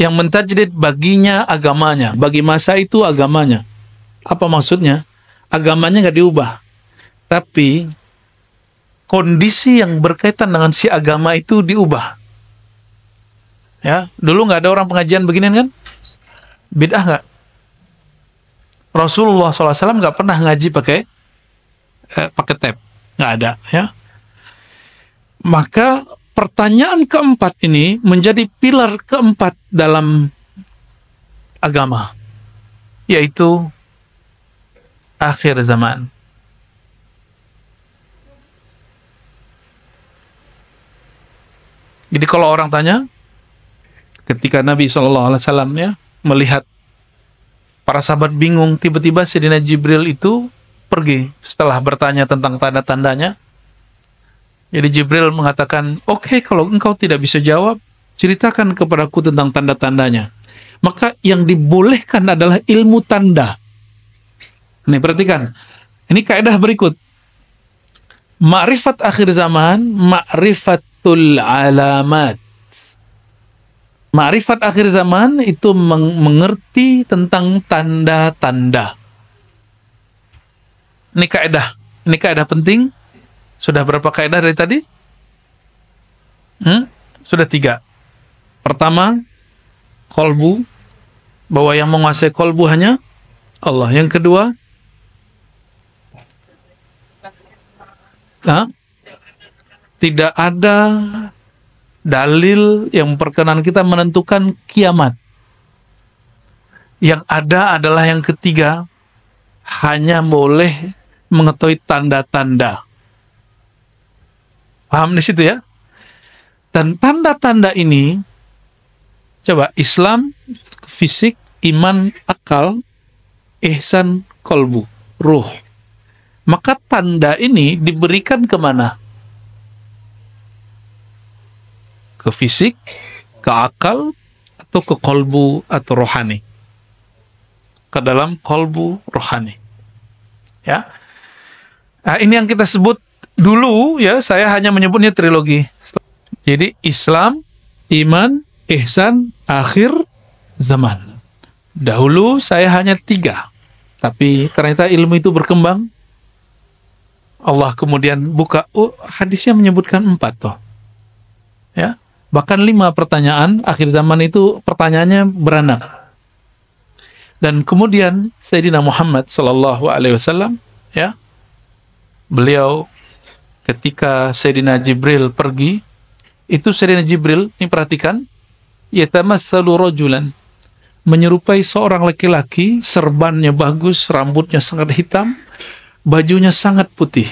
Yang mentajdid baginya agamanya, bagi masa itu agamanya. Apa maksudnya? Agamanya nggak diubah, tapi kondisi yang berkaitan dengan si agama itu diubah. Ya, dulu nggak ada orang pengajian beginian kan? Bid'ah nggak? Rasulullah SAW nggak pernah ngaji pakai tape, nggak ada. Ya, maka pertanyaan keempat ini menjadi pilar keempat dalam agama, yaitu akhir zaman. Jadi kalau orang tanya, ketika Nabi SAW ya melihat para sahabat bingung, tiba-tiba Sayyidina Jibril itu pergi setelah bertanya tentang tanda-tandanya. Jadi Jibril mengatakan, oke, kalau engkau tidak bisa jawab, ceritakan kepadaku tentang tanda-tandanya. Maka yang dibolehkan adalah ilmu tanda. Nih, perhatikan. Ini kaidah berikut. Ma'rifat akhir zaman, ma'rifatul alamat. Ma'rifat akhir zaman itu mengerti tentang tanda-tanda. Ini kaidah. Ini kaidah penting. Sudah berapa kaidah dari tadi? Sudah 3. Pertama, kolbu, bahwa yang menguasai kolbu hanya Allah. Yang kedua, tidak ada dalil yang memperkenan kita menentukan kiamat. Yang ada adalah yang ketiga, hanya boleh mengetahui tanda-tanda. Paham di situ ya? Dan tanda-tanda ini, coba Islam, fisik, iman, akal, ihsan, kolbu, ruh. Maka tanda ini diberikan kemana? Ke fisik, ke akal, atau ke kolbu atau rohani? Ke dalam kolbu rohani. Ya. Nah, ini yang kita sebut dulu ya, saya hanya menyebutnya trilogi. Jadi Islam, iman, ihsan, akhir zaman. Dahulu saya hanya 3, tapi ternyata ilmu itu berkembang. Allah kemudian buka, hadisnya menyebutkan 4 toh. Ya, bahkan 5 pertanyaan akhir zaman itu pertanyaannya beranak. Dan kemudian Sayyidina Muhammad sallallahu alaihi wasallam ya, beliau ketika Sayyidina Jibril pergi, itu Sayyidina Jibril, ini perhatikan, yatamatsalu rajulan, menyerupai seorang laki-laki, serbannya bagus, rambutnya sangat hitam, bajunya sangat putih.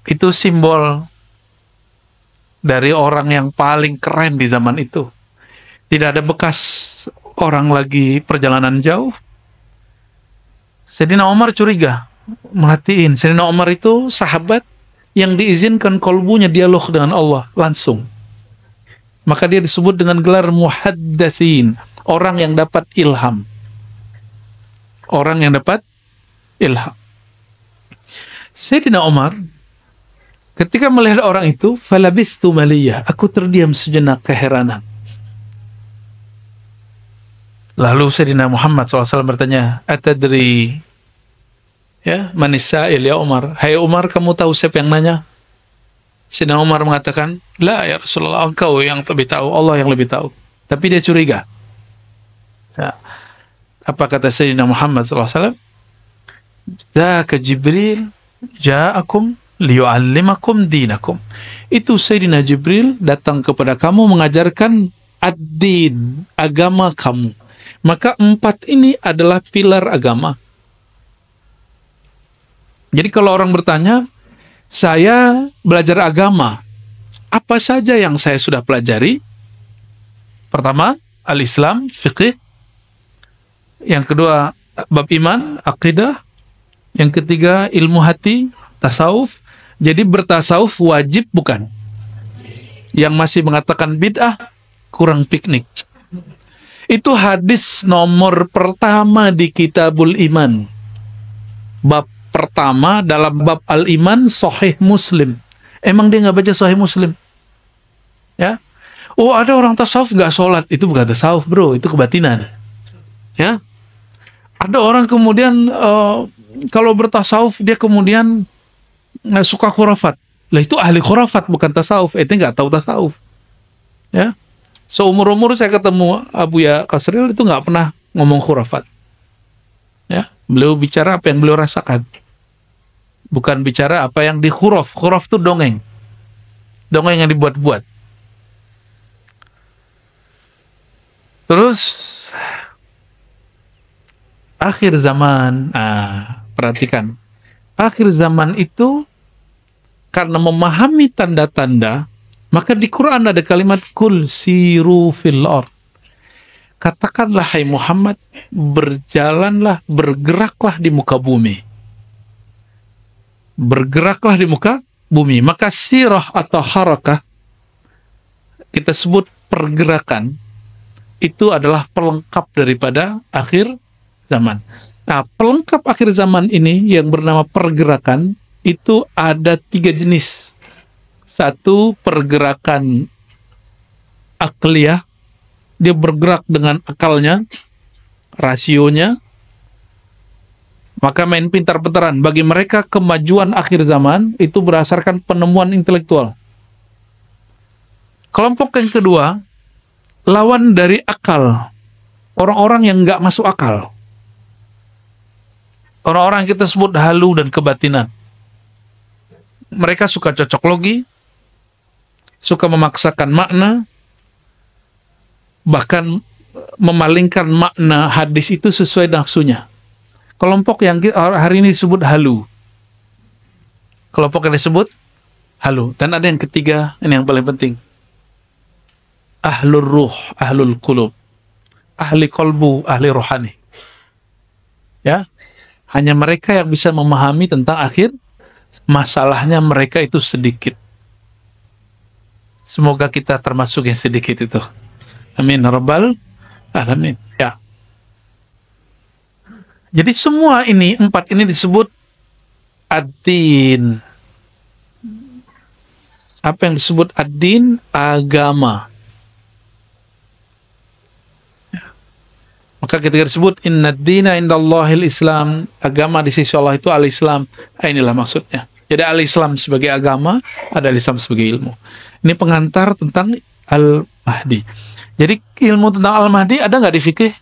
Itu simbol dari orang yang paling keren di zaman itu. Tidak ada bekas orang lagi perjalanan jauh. Sayyidina Umar curiga, merhatiin. Sayyidina Umar itu sahabat yang diizinkan kolbunya dialog dengan Allah langsung. Maka dia disebut dengan gelar muhaddatsin, orang yang dapat ilham. Orang yang dapat ilham. Sayyidina Umar ketika melihat orang itu, falabistu maliyah, aku terdiam sejenak keheranan. Lalu Sayyidina Muhammad SAW bertanya, atadri ya, manisa'il ya Umar. Hai Umar, kamu tahu siapa yang nanya? Sayyidina Umar mengatakan, la ya Rasulullah, engkau yang lebih tahu, Allah yang lebih tahu. Tapi dia curiga. Ya. Apa kata Sayyidina Muhammad SAW? Dzaka Jibril ja'akum liyu'allimakum dinakum. Itu Sayyidina Jibril datang kepada kamu mengajarkan ad-din, agama kamu. Maka 4 ini adalah pilar agama. Jadi kalau orang bertanya, saya belajar agama, apa saja yang saya sudah pelajari? Pertama, al-Islam, fiqh. Yang kedua, bab iman, akidah. Yang ketiga, ilmu hati, tasawuf. Jadi bertasawuf wajib bukan? Yang masih mengatakan bid'ah, kurang piknik. Itu hadis nomor pertama di Kitabul Iman. Bab pertama dalam bab Al-Iman, Sahih Muslim. Emang dia nggak baca Sahih Muslim? Ya, Oh, ada orang tasawuf nggak sholat, itu bukan tasawuf bro, itu kebatinan. Ya, ada orang kemudian kalau bertasawuf dia kemudian suka khurafat. Lah itu ahli khurafat bukan tasawuf, itu nggak tahu tasawuf. Ya, seumur-umur saya ketemu Abu Ya Kasril itu nggak pernah ngomong khurafat. Ya, beliau bicara apa yang beliau rasakan, bukan bicara apa yang di khuraf. Khuraf itu dongeng, dongeng yang dibuat-buat. Terus akhir zaman, perhatikan, akhir zaman itu karena memahami tanda-tanda, maka di Quran ada kalimat kul siru fil ard. Katakanlah hai Muhammad, berjalanlah, bergeraklah di muka bumi. Bergeraklah di muka bumi. Maka sirah atau harakah, kita sebut pergerakan, itu adalah pelengkap daripada akhir zaman. Nah, pelengkap akhir zaman ini yang bernama pergerakan, itu ada 3 jenis. Satu, pergerakan akliyah, dia bergerak dengan akalnya, rasionya, maka main pintar-pintaran. Bagi mereka kemajuan akhir zaman itu berdasarkan penemuan intelektual. Kelompok yang kedua, lawan dari akal, orang-orang yang nggak masuk akal, orang-orang yang kita sebut halu dan kebatinan. Mereka suka cocok logi, suka memaksakan makna, bahkan memalingkan makna hadis itu sesuai nafsunya. Kelompok yang hari ini disebut halu. Kelompok yang disebut halu. Dan ada yang ketiga, ini yang paling penting. Ahlul ruh, ahlul qulub. Ahli kolbu, ahli rohani. Ya, hanya mereka yang bisa memahami tentang akhir. Masalahnya mereka itu sedikit. Semoga kita termasuk yang sedikit itu. Amin rabbal alamin. Ya. Jadi semua ini, 4 ini disebut ad-din. Apa yang disebut ad-din? Agama. Maka ketika disebut inna ad-dina indallahil Islam, agama di sisi Allah itu al-Islam. Inilah maksudnya. Jadi al-Islam sebagai agama, ada al-Islam sebagai ilmu. Ini pengantar tentang Al-Mahdi. Jadi ilmu tentang Al-Mahdi ada nggak di fikih?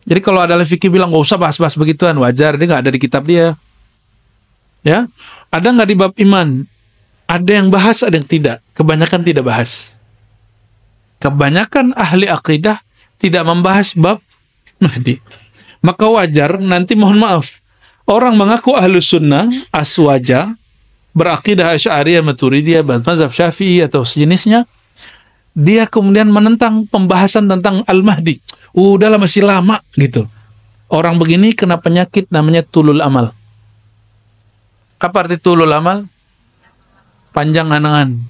Jadi kalau ada fikih bilang nggak usah bahas-bahas begituan, wajar, dia nggak ada di kitab dia. Ya, ada nggak di bab iman? Ada yang bahas, ada yang tidak. Kebanyakan tidak bahas. Kebanyakan ahli akidah tidak membahas bab Mahdi. Maka wajar, nanti mohon maaf, orang mengaku ahlus sunnah, aswaja, berakidah Asy'ariyah, Maturidiyah, mazhab Syafi'i atau sejenisnya, dia kemudian menentang pembahasan tentang Al-Mahdi. Udahlah masih lama gitu. Orang begini kena penyakit namanya tulul amal. Apa arti tulul amal? Panjang angan.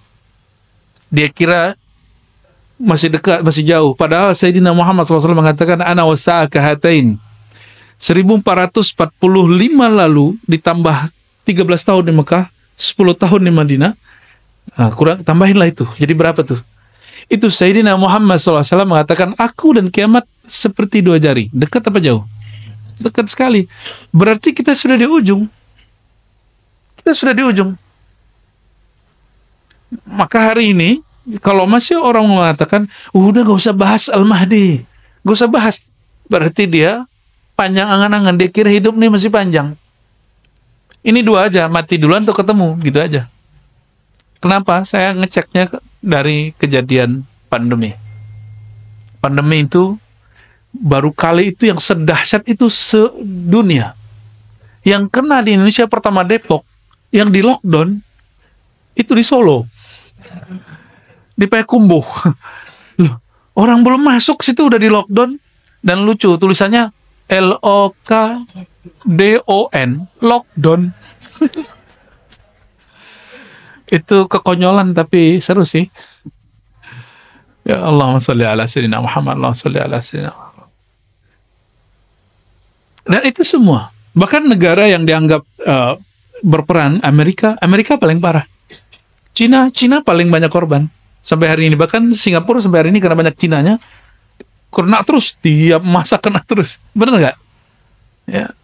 Dia kira masih dekat, masih jauh. Padahal Sayyidina Muhammad SAW mengatakan ana wasa'a kahatain. 1445 lalu ditambah 13 tahun di Mekah, 10 tahun di Madinah. Nah, kurang tambahinlah itu. Jadi berapa tuh? Itu Sayyidina Muhammad SAW mengatakan aku dan kiamat seperti 2 jari. Dekat apa jauh? Dekat sekali. Berarti kita sudah di ujung. Kita sudah di ujung. Maka hari ini kalau masih orang mengatakan udah gak usah bahas Al-Mahdi, gak usah bahas, berarti dia panjang angan-angan. Dia kira hidup nih masih panjang. Ini 2 aja, mati duluan atau ketemu, gitu aja. Kenapa? Saya ngeceknya dari kejadian pandemi. Pandemi itu baru kali itu yang sedahsyat itu sedunia. Yang kena di Indonesia pertama Depok, yang di lockdown itu di Solo, di Payakumbuh. Orang belum masuk situ udah di lockdown. Dan lucu tulisannya LOKDON, lockdown. Itu kekonyolan tapi seru sih. Ya Allahumma sholli ala sayyidina Muhammad, Allahumma sholli ala sayyidina Muhammad. Dan itu semua. Bahkan negara yang dianggap berperan, Amerika paling parah. Cina paling banyak korban. sampai hari ini. Bahkan Singapura sampai hari ini karena banyak Cinanya, kena terus, tiap masa kena terus. Bener nggak? Ya.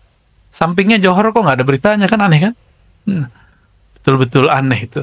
Sampingnya Johor kok nggak ada beritanya, kan aneh kan? Betul-betul aneh itu.